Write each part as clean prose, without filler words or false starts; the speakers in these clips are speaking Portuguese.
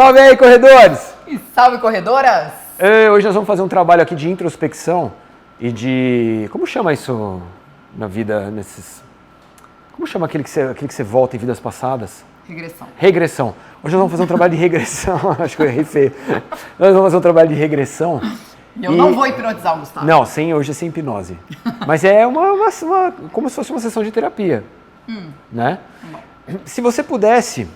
Salve aí, corredores! E salve, corredoras! Hoje nós vamos fazer um trabalho aqui de introspecção e de... Como chama isso na vida, nesses... Como chama aquele que você volta em vidas passadas? Regressão. Regressão. Hoje nós vamos fazer um trabalho de regressão. Acho que eu errei feio. Nós vamos fazer um trabalho de regressão. E eu não vou hipnotizar o Gustavo. Não, hoje é sem hipnose. Mas é como se fosse uma sessão de terapia. Né? Se você pudesse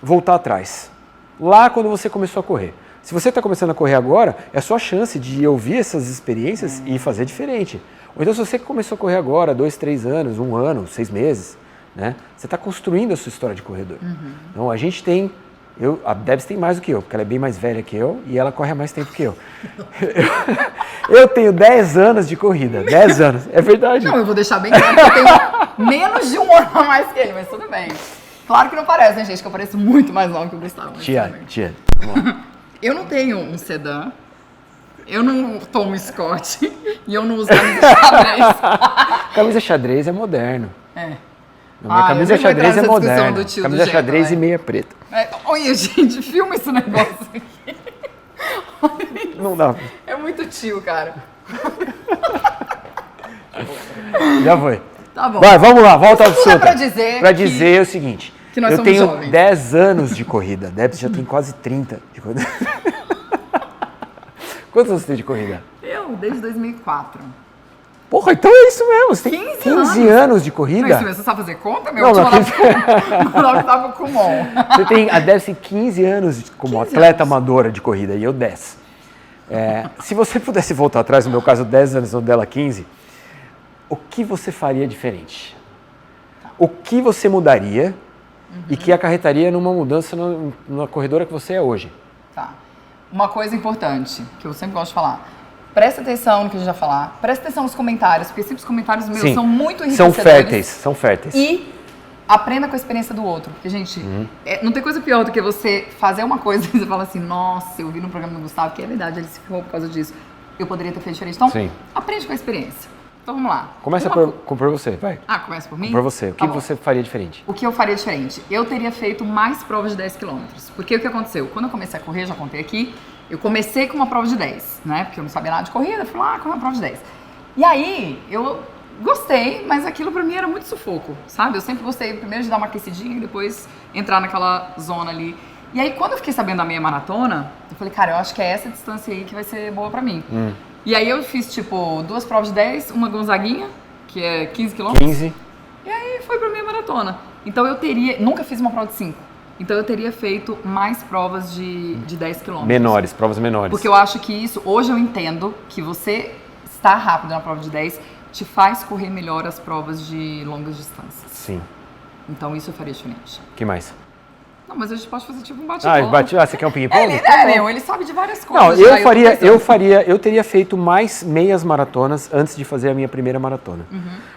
voltar atrás, lá quando você começou a correr. Se você está começando a correr agora, é a sua chance de ouvir essas experiências e fazer diferente. Ou então se você começou a correr agora, 2, 3 anos, 1 ano, 6 meses, né? Você está construindo a sua história de corredor. Então a gente tem... a Debs tem mais do que eu, porque ela é bem mais velha que eu e ela corre há mais tempo que eu. Eu tenho 10 anos de corrida, 10 anos, é verdade. Não, eu vou deixar bem claro que eu tenho menos de 1 ano a mais que ele, mas tudo bem. Claro que não parece, né, gente, que eu pareço muito mais nova que o Gustavo. Tia, vamos lá. Eu não tenho um sedã, eu não tomo Scott e eu não uso camisa xadrez. Camisa xadrez é moderno. É. Minha camisa xadrez é moderna. Camisa xadrez também. e meia preta. Olha, gente, filma esse negócio aqui. Não dá. É muito tio, cara. Já foi. Tá bom. Vai, vamos lá, volta ao Isso assunto. pra dizer o seguinte. que nós eu somos tenho jovens. 10 anos de corrida. Debs já tem quase 30 de corrida. Quantos anos você tem de corrida? Eu, desde 2004. Porra, então é isso mesmo. Você tem 15 anos de Não, corrida? isso mesmo, você sabe fazer conta? Meu Não, último não, nome estava com o Mon. A Debs tem 15 anos como 15 atleta anos. amadora de corrida e eu 10. Se você pudesse voltar atrás, no meu caso 10 anos, no dela 15, o que você faria diferente? O que você mudaria e que acarretaria numa mudança na corredora que você é hoje? Tá. Uma coisa importante, que eu sempre gosto de falar. Presta atenção no que a gente vai falar. Presta atenção nos comentários, porque sempre os comentários meus Sim, são muito são enriquecedores. são férteis. E aprenda com a experiência do outro. Porque, gente, não tem coisa pior do que você fazer uma coisa e você fala assim, nossa, eu vi no programa do Gustavo, que é verdade, ele se ferrou por causa disso. Eu poderia ter feito diferente. Então, Sim. aprende com a experiência. Então, vamos lá. Começa por você, vai. Começa por mim? Por você. O que Tá bom. você faria diferente? O que eu faria diferente? Eu teria feito mais provas de 10 km. Porque o que aconteceu? Quando eu comecei a correr, já contei aqui, eu comecei com uma prova de 10, né? Porque eu não sabia nada de corrida, fui lá com uma prova de 10. E aí, eu gostei, mas aquilo pra mim era muito sufoco, sabe? Eu sempre gostei primeiro de dar uma aquecidinha e depois entrar naquela zona ali. E aí, quando eu fiquei sabendo da meia maratona, eu falei, cara, eu acho que é essa distância aí que vai ser boa pra mim. E aí eu fiz, tipo, 2 provas de 10, uma Gonzaguinha, que é 15 km. 15. E aí foi pra minha maratona. Então eu nunca fiz uma prova de 5. Então eu teria feito mais provas de 10 km. Menores, provas menores. Porque eu acho que isso, hoje eu entendo que você estar rápido na prova de 10 te faz correr melhor as provas de longas distâncias. Sim. Então isso eu faria diferente. O que mais? Não, mas a gente pode fazer tipo um bate-bola. Você quer um ping-pong? Ele sabe de várias Não, coisas. eu teria feito mais meias maratonas antes de fazer a minha primeira maratona.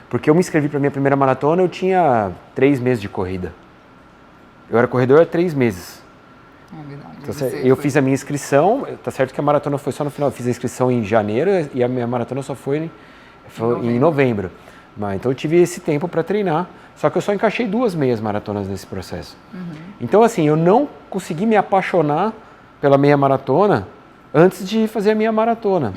Porque eu me inscrevi para a minha primeira maratona, eu tinha 3 meses de corrida. Eu era corredor há 3 meses. É verdade. Então, eu fiz a minha inscrição, tá certo que a maratona foi só no final, eu fiz a inscrição em janeiro e a minha maratona só foi em novembro. Mas, então eu tive esse tempo para treinar, só que eu só encaixei 2 meias maratonas nesse processo. Então assim, eu não consegui me apaixonar pela meia maratona antes de fazer a minha maratona.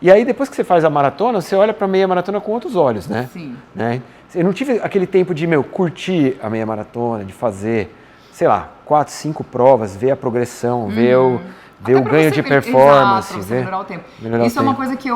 E aí depois que você faz a maratona, você olha para a meia maratona com outros olhos, né? Sim. Né? Eu não tive aquele tempo de, curtir a meia maratona, de fazer, sei lá, 4, 5 provas, ver a progressão, ver o ganho de performance. Exato, pra você melhorar o tempo. Melhorar Isso o é uma tempo. coisa que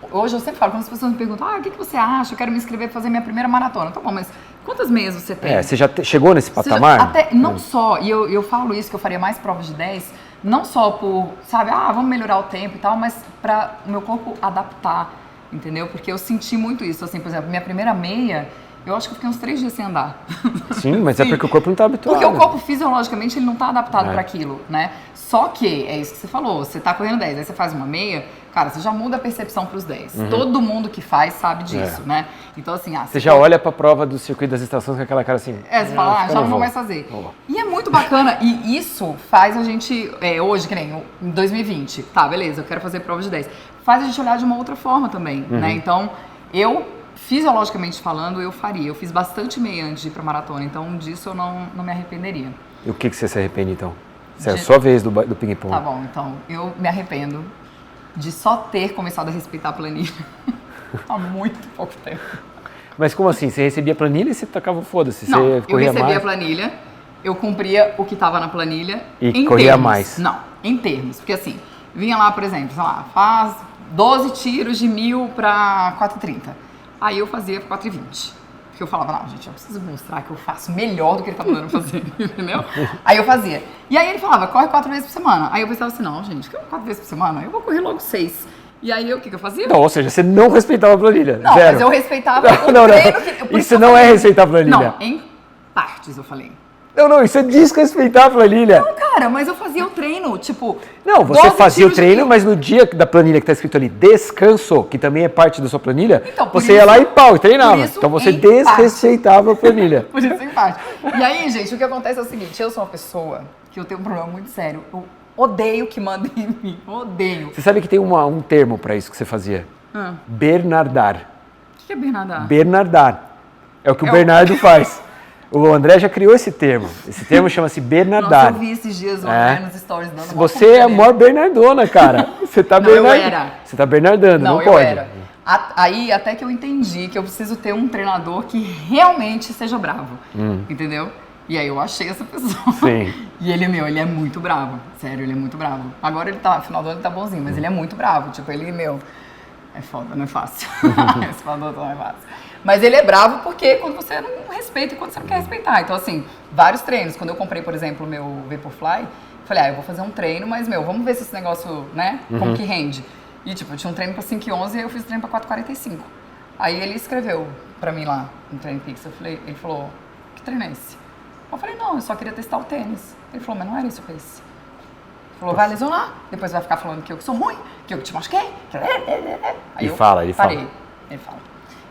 hoje eu sempre falo, quando as pessoas me perguntam, o que você acha? Eu quero me inscrever para fazer minha primeira maratona. Tá bom, mas quantas meias você tem? Você já chegou nesse patamar? Não só, e eu falo isso, que eu faria mais provas de 10, não só por, sabe, vamos melhorar o tempo e tal, mas para o meu corpo adaptar, entendeu? Porque eu senti muito isso, assim, por exemplo, minha primeira meia, eu acho que eu fiquei uns 3 dias sem andar. Sim, mas é porque o corpo não está habituado. Porque o corpo fisiologicamente ele não está adaptado para aquilo, né? Só que, é isso que você falou, você tá correndo 10, aí você faz uma meia, cara, você já muda a percepção para os 10. Todo mundo que faz sabe disso, né? Então assim, você já olha para a prova do circuito das estações com aquela cara assim. Você fala, já não vou mais fazer. E é muito bacana, e isso faz a gente, hoje, que nem em 2020, tá, beleza, eu quero fazer prova de 10. Faz a gente olhar de uma outra forma também, né? Então, fisiologicamente falando, eu faria. Eu fiz bastante meia antes de ir pra maratona, então disso eu não me arrependeria. E o que você se arrepende então? Essa é a sua vez do ping-pong. Tá bom, então eu me arrependo de só ter começado a respeitar a planilha há muito pouco tempo. Mas como assim? Você recebia a planilha e você tacava foda-se? Não, você eu recebia mais? a planilha, eu cumpria o que estava na planilha E em corria termos. mais? Não, em termos. Porque assim, vinha lá, por exemplo, sei lá, faz 12 tiros de 1000 para 4,30. Aí eu fazia 4,20. Porque eu falava, não, gente, eu preciso mostrar que eu faço melhor do que ele tá mandando fazer, entendeu? Aí eu fazia. E aí ele falava, corre 4 vezes por semana. Aí eu pensava assim, não, gente, 4 vezes por semana? Eu vou correr logo 6. E aí o que eu fazia? Não, ou seja, você não respeitava a planilha. Não, zero. mas eu respeitava o Não. treino que... por Isso que eu não é falei. respeitar a planilha. Não, em partes eu falei. Não, isso é desrespeitar a planilha. Não, cara, mas eu fazia o treino, tipo... Não, você 12 fazia o tiros de treino, 1000. mas no dia da planilha que tá escrito ali, descanso, que também é parte da sua planilha, Então, por você ia isso- lá e pau, e treinava. por isso, Então você em desrespeitava a planilha. Por isso em parte. E aí, gente, o que acontece é o seguinte, eu sou uma pessoa que eu tenho um problema muito sério. Eu odeio que mandem em mim, odeio. Você sabe que tem um termo pra isso que você fazia? Bernardar. O que é Bernardar? Bernardar. É o que o É o- Bernardo faz. O André já criou esse termo. Esse termo chama-se Nossa, Bernardar. eu vi esses dias o É. André nos stories dando uma Você é a conferência. maior Bernardona, cara. Você tá Não, eu Bernardando. era. Você tá Bernardando, não, eu pode. era. Aí até que eu entendi que eu preciso ter um treinador que realmente seja bravo. Entendeu? E aí eu achei essa pessoa. Sim. E ele, ele é muito bravo. Sério, ele é muito bravo. Agora ele tá, no final do ano ele tá bonzinho, mas ele é muito bravo. Tipo, ele, é foda, não é fácil. Esse treinador não é fácil. Mas ele é bravo porque quando você não respeita e quando você não quer respeitar. Então, assim, vários treinos. Quando eu comprei, por exemplo, o meu Vaporfly, eu falei, eu vou fazer um treino, mas, vamos ver se esse negócio, né, como que rende. E, tipo, eu tinha um treino pra 5,11 e eu fiz o treino pra 4,45. Aí ele escreveu pra mim lá, no Treino Pix, ele falou, que treino é esse? Eu falei, não, eu só queria testar o tênis. Ele falou, mas não era isso que eu fiz. Ele falou, vai lesionar, depois vai ficar falando que eu sou ruim, que eu te machuquei. Aí Ele fala. Ele fala.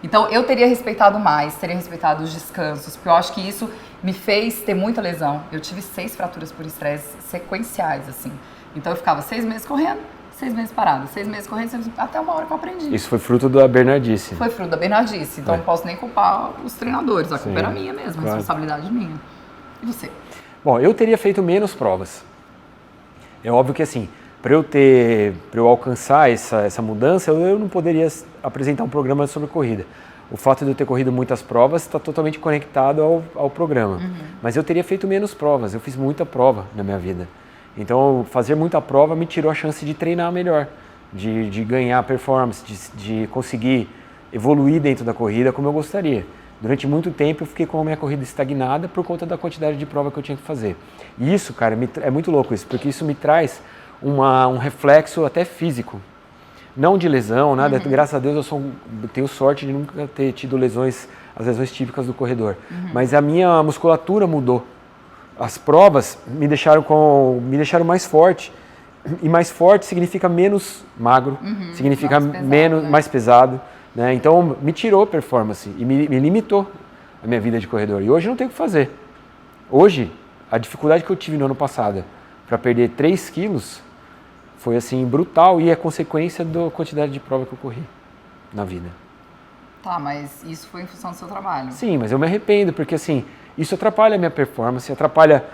Então, eu teria respeitado mais, teria respeitado os descansos, porque eu acho que isso me fez ter muita lesão. Eu tive 6 fraturas por estresse sequenciais, assim. Então, eu ficava 6 meses correndo, 6 meses parada, 6 meses correndo, 6 meses... até uma hora que eu aprendi. Isso foi fruto da Bernardice. Foi fruto da Bernardice, então não posso nem culpar os treinadores, a culpa era minha mesmo, claro. a responsabilidade minha. E você? Bom, eu teria feito menos provas. É óbvio que assim, para eu alcançar essa mudança, eu não poderia apresentar um programa sobre corrida. O fato de eu ter corrido muitas provas está totalmente conectado ao programa. Mas eu teria feito menos provas, eu fiz muita prova na minha vida. Então, fazer muita prova me tirou a chance de treinar melhor, de ganhar performance, de conseguir evoluir dentro da corrida como eu gostaria. Durante muito tempo eu fiquei com a minha corrida estagnada por conta da quantidade de prova que eu tinha que fazer. E isso, cara, é muito louco isso, porque isso me traz um reflexo até físico. Não de lesão, nada. Graças a Deus eu tenho sorte de nunca ter tido as lesões típicas do corredor. Mas a minha musculatura mudou. As provas me deixaram mais forte. E mais forte significa menos magro, significa mais pesado, menos, né? mais pesado. Né? Então me tirou performance e me limitou a minha vida de corredor. E hoje não tenho o que fazer. Hoje, a dificuldade que eu tive no ano passado para perder 3 quilos foi assim brutal e é consequência da quantidade de prova que eu corri na vida. Tá, mas isso foi em função do seu trabalho. Sim, mas eu me arrependo porque assim, isso atrapalha a minha performance, atrapalha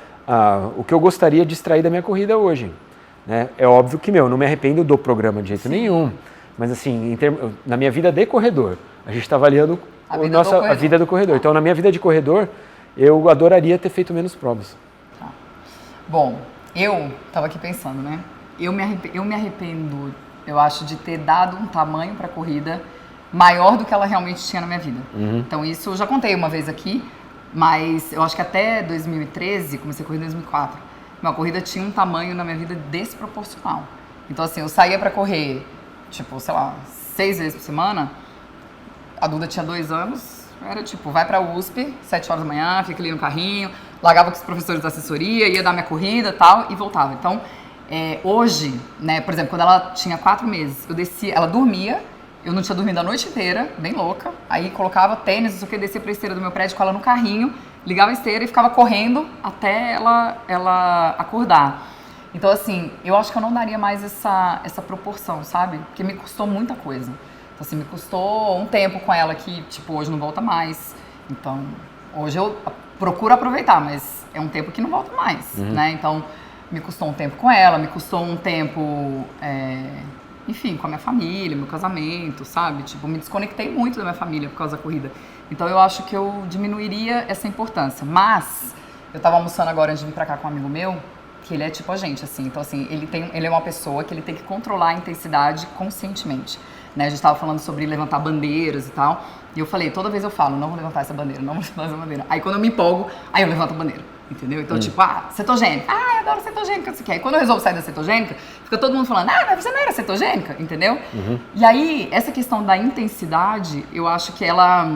o que eu gostaria de extrair da minha corrida hoje. Né? É óbvio que, não me arrependo do programa de jeito nenhum. Mas assim, na minha vida de corredor, a gente está avaliando a vida do corredor. Então, na minha vida de corredor, eu adoraria ter feito menos provas. Tá. Bom, eu estava aqui pensando, né? Eu me arrependo, eu acho, de ter dado um tamanho para a corrida maior do que ela realmente tinha na minha vida. Então, isso eu já contei uma vez aqui, mas eu acho que até 2013, comecei a correr em 2004, minha corrida tinha um tamanho na minha vida desproporcional. Então, assim, eu saía para correr, tipo, sei lá, 6 vezes por semana. A Duda tinha 2 anos, era tipo, vai pra USP, 7 horas da manhã, fica ali no carrinho, largava com os professores da assessoria, ia dar minha corrida e tal, e voltava. Então, hoje, né, por exemplo, quando ela tinha 4 meses, eu descia, ela dormia, eu não tinha dormido a noite inteira, bem louca, aí colocava tênis, não sei o que, descia pra esteira do meu prédio com ela no carrinho, ligava a esteira e ficava correndo até ela acordar. Então, assim, eu acho que eu não daria mais essa proporção, sabe? Porque me custou muita coisa. Então, assim, me custou um tempo com ela que, tipo, hoje não volta mais. Então, hoje eu procuro aproveitar, mas é um tempo que não volta mais, né? Então, me custou um tempo com ela, me custou um tempo, enfim, com a minha família, meu casamento, sabe? Tipo, me desconectei muito da minha família por causa da corrida. Então eu acho que eu diminuiria essa importância. Mas eu tava almoçando agora antes de vir pra cá com um amigo meu, que ele é tipo a gente, assim. Então, assim, ele é uma pessoa que ele tem que controlar a intensidade conscientemente. Né? A gente tava falando sobre levantar bandeiras e tal. E eu falei, toda vez eu falo, não vou levantar essa bandeira, não vou levantar essa bandeira. Aí quando eu me empolgo, aí eu levanto a bandeira. Entendeu? Então, tipo, cetogênica. Eu adoro cetogênica, não sei o quê. Aí quando eu resolvo sair da cetogênica, fica todo mundo falando, mas você não era cetogênica, entendeu? Uhum. E aí, essa questão da intensidade, eu acho que ela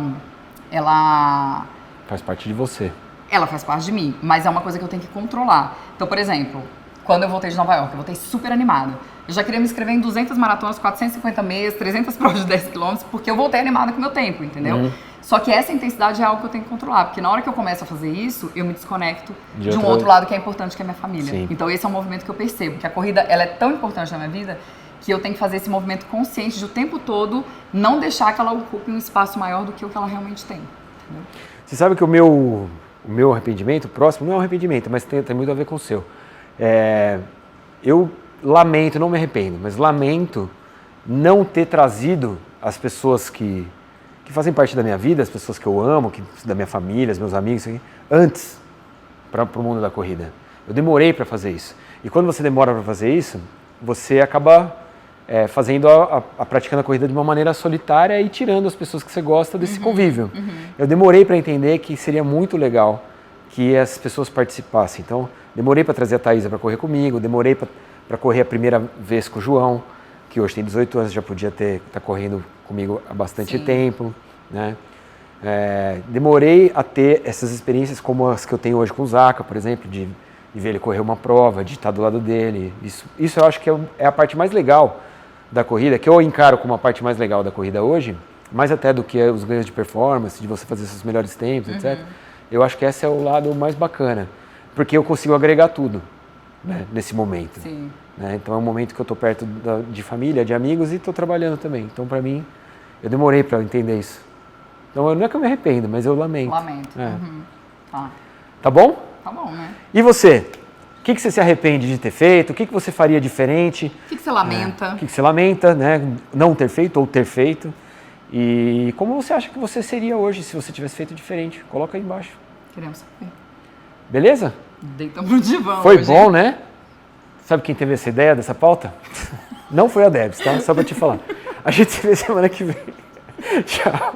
faz parte de você. Ela faz parte de mim, mas é uma coisa que eu tenho que controlar. Então, por exemplo, quando eu voltei de Nova York, eu voltei super animada. Eu já queria me inscrever em 200 maratonas, 450 meias, 300 provas de 10 km, porque eu voltei animada com o meu tempo, entendeu? Uhum. Só que essa intensidade é algo que eu tenho que controlar, porque na hora que eu começo a fazer isso, eu me desconecto de um outro lado que é importante, que é a minha família. Sim. Então esse é um movimento que eu percebo, que a corrida ela é tão importante na minha vida, que eu tenho que fazer esse movimento consciente de o tempo todo não deixar que ela ocupe um espaço maior do que o que ela realmente tem. Entendeu? Você sabe que o meu arrependimento, próximo, não é um arrependimento, mas tem muito a ver com o seu. Eu lamento, não me arrependo, mas lamento não ter trazido as pessoas que fazem parte da minha vida, as pessoas que eu amo, da minha família, os meus amigos, antes para o mundo da corrida. Eu demorei para fazer isso. E quando você demora para fazer isso, você acaba praticando a corrida de uma maneira solitária e tirando as pessoas que você gosta desse convívio. Uhum. Eu demorei para entender que seria muito legal que as pessoas participassem. Então, demorei para trazer a Thaísa para correr comigo, demorei para correr a primeira vez com o João, que hoje tem 18 anos, já podia tá correndo comigo há bastante tempo, né? Demorei a ter essas experiências como as que eu tenho hoje com o Zaca, por exemplo, de ver ele correr uma prova, de estar do lado dele. Isso eu acho que é a parte mais legal da corrida, que eu encaro como a parte mais legal da corrida hoje, mais até do que os ganhos de performance, de você fazer seus melhores tempos, etc. Eu acho que esse é o lado mais bacana, porque eu consigo agregar tudo, né, nesse momento. Sim. Né? Então é um momento que eu estou perto de família, de amigos e estou trabalhando também. Então, para mim, eu demorei para entender isso. Então, não é que eu me arrependo, mas eu lamento. Lamento. Uhum. Tá bom? Tá bom, né? E você? O que você se arrepende de ter feito? O que você faria diferente? O que você lamenta? O que você lamenta, né? Não ter feito ou ter feito? E como você acha que você seria hoje se você tivesse feito diferente? Coloca aí embaixo. Queremos saber. Beleza? Deitamos no divã. Foi hoje, bom, né? Sabe quem teve essa ideia dessa pauta? Não foi a Debs, tá? Só pra te falar. A gente se vê semana que vem. Tchau.